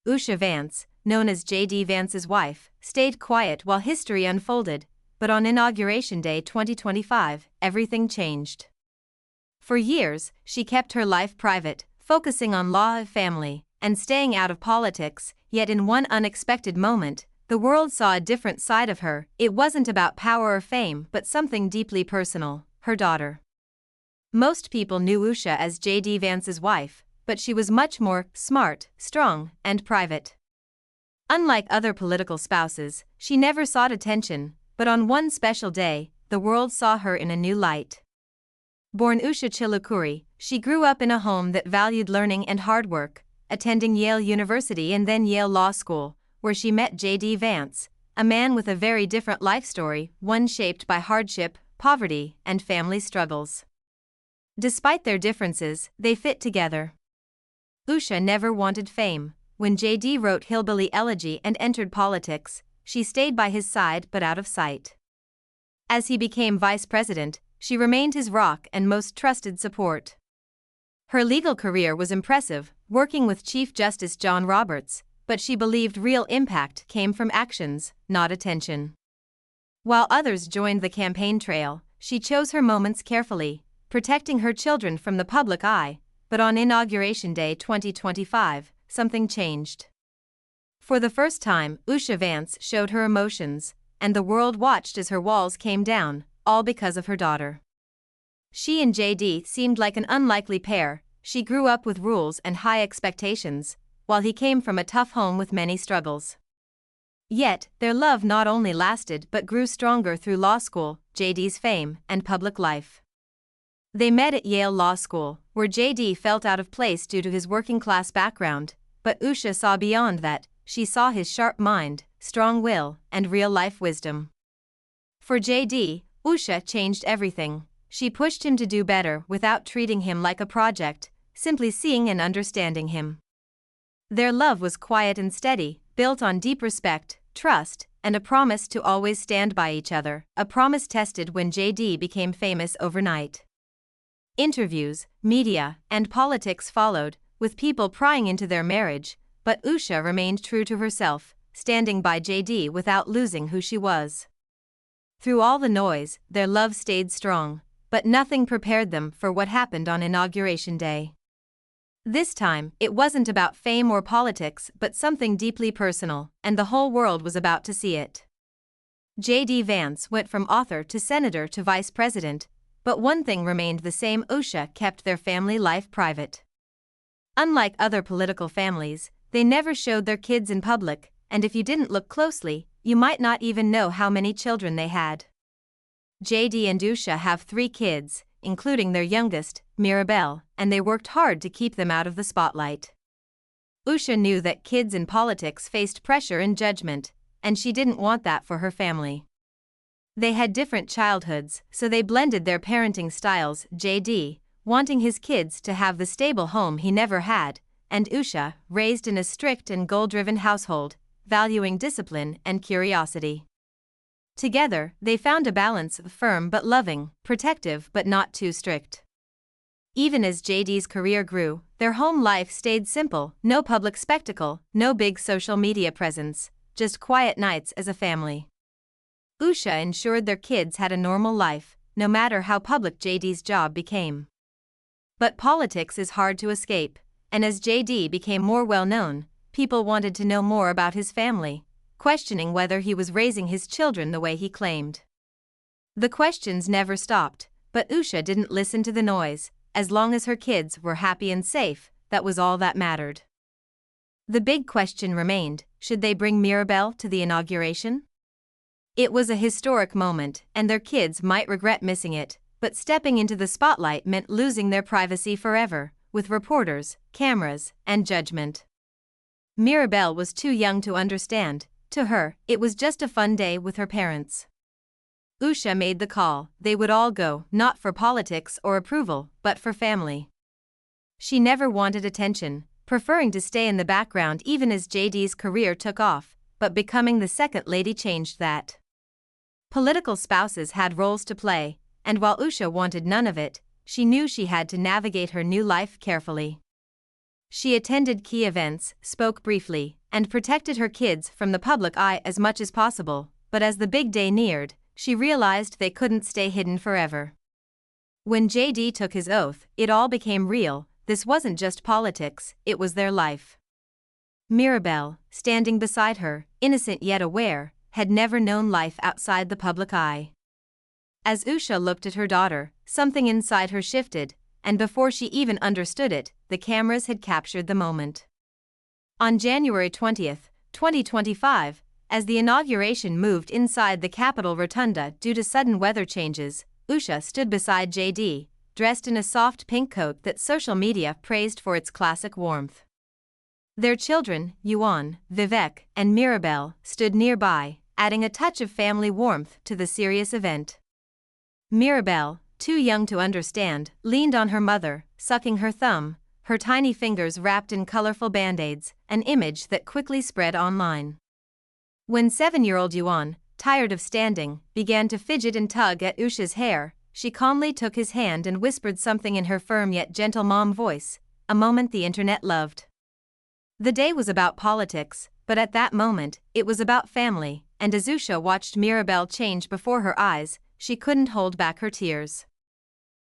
Usha Vance, known as J.D. Vance's wife, stayed quiet while history unfolded, but on Inauguration Day 2025, everything changed. For years, she kept her life private, focusing on law, family, and staying out of politics, yet in one unexpected moment, the world saw a different side of her. It wasn't about power or fame but something deeply personal: her daughter. Most people knew Usha as J.D. Vance's wife, but she was much more smart, strong, and private. Unlike other political spouses, she never sought attention, but on one special day, the world saw her in a new light. Born Usha Chilukuri, she grew up in a home that valued learning and hard work, attending Yale University and then Yale Law School, where she met J.D. Vance, a man with a very different life story, one shaped by hardship, poverty, and family struggles. Despite their differences, they fit together. Usha never wanted fame. When J.D. wrote Hillbilly Elegy and entered politics, she stayed by his side but out of sight. As he became vice president, she remained his rock and most trusted support. Her legal career was impressive, working with Chief Justice John Roberts, but she believed real impact came from actions, not attention. While others joined the campaign trail, she chose her moments carefully, protecting her children from the public eye. But on Inauguration Day 2025, something changed. For the first time, Usha Vance showed her emotions, and the world watched as her walls came down, all because of her daughter. She and J.D. seemed like an unlikely pair. She grew up with rules and high expectations, while he came from a tough home with many struggles. Yet, their love not only lasted but grew stronger through law school, J.D.'s fame, and public life. They met at Yale Law School, where J.D. felt out of place due to his working-class background, but Usha saw beyond that. She saw his sharp mind, strong will, and real-life wisdom. For J.D., Usha changed everything. She pushed him to do better without treating him like a project, simply seeing and understanding him. Their love was quiet and steady, built on deep respect, trust, and a promise to always stand by each other, a promise tested when J.D. became famous overnight. Interviews, media, and politics followed, with people prying into their marriage, but Usha remained true to herself, standing by J.D. without losing who she was. Through all the noise, their love stayed strong, but nothing prepared them for what happened on Inauguration Day. This time, it wasn't about fame or politics but something deeply personal, and the whole world was about to see it. J.D. Vance went from author to senator to vice president, but one thing remained the same: Usha kept their family life private. Unlike other political families, they never showed their kids in public, and if you didn't look closely, you might not even know how many children they had. J.D. and Usha have 3 kids, including their youngest, Mirabelle, and they worked hard to keep them out of the spotlight. Usha knew that kids in politics faced pressure and judgment, and she didn't want that for her family. They had different childhoods, so they blended their parenting styles, J.D. wanting his kids to have the stable home he never had, and Usha, raised in a strict and goal-driven household, valuing discipline and curiosity. Together, they found a balance: firm but loving, protective but not too strict. Even as J.D.'s career grew, their home life stayed simple: no public spectacle, no big social media presence, just quiet nights as a family. Usha ensured their kids had a normal life, no matter how public J.D.'s job became. But politics is hard to escape, and as J.D. became more well-known, people wanted to know more about his family, questioning whether he was raising his children the way he claimed. The questions never stopped, but Usha didn't listen to the noise. As long as her kids were happy and safe, that was all that mattered. The big question remained: should they bring Mirabelle to the inauguration? It was a historic moment, and their kids might regret missing it, but stepping into the spotlight meant losing their privacy forever, with reporters, cameras, and judgment. Mirabelle was too young to understand. To her, it was just a fun day with her parents. Usha made the call: they would all go, not for politics or approval, but for family. She never wanted attention, preferring to stay in the background even as J.D.'s career took off, but becoming the second lady changed that. Political spouses had roles to play, and while Usha wanted none of it, she knew she had to navigate her new life carefully. She attended key events, spoke briefly, and protected her kids from the public eye as much as possible, but as the big day neared, she realized they couldn't stay hidden forever. When JD took his oath, it all became real. This wasn't just politics, it was their life. Mirabelle, standing beside her, innocent yet aware, had never known life outside the public eye. As Usha looked at her daughter, something inside her shifted, and before she even understood it, the cameras had captured the moment. On January 20, 2025, as the inauguration moved inside the Capitol Rotunda due to sudden weather changes, Usha stood beside JD, dressed in a soft pink coat that social media praised for its classic warmth. Their children, Yuan, Vivek, and Mirabelle, stood nearby, adding a touch of family warmth to the serious event. Mirabelle, too young to understand, leaned on her mother, sucking her thumb, her tiny fingers wrapped in colorful band-aids, an image that quickly spread online. When 7-year-old Yuan, tired of standing, began to fidget and tug at Usha's hair, she calmly took his hand and whispered something in her firm yet gentle mom voice, a moment the internet loved. The day was about politics, but at that moment, it was about family, and as Usha watched Mirabelle change before her eyes, she couldn't hold back her tears.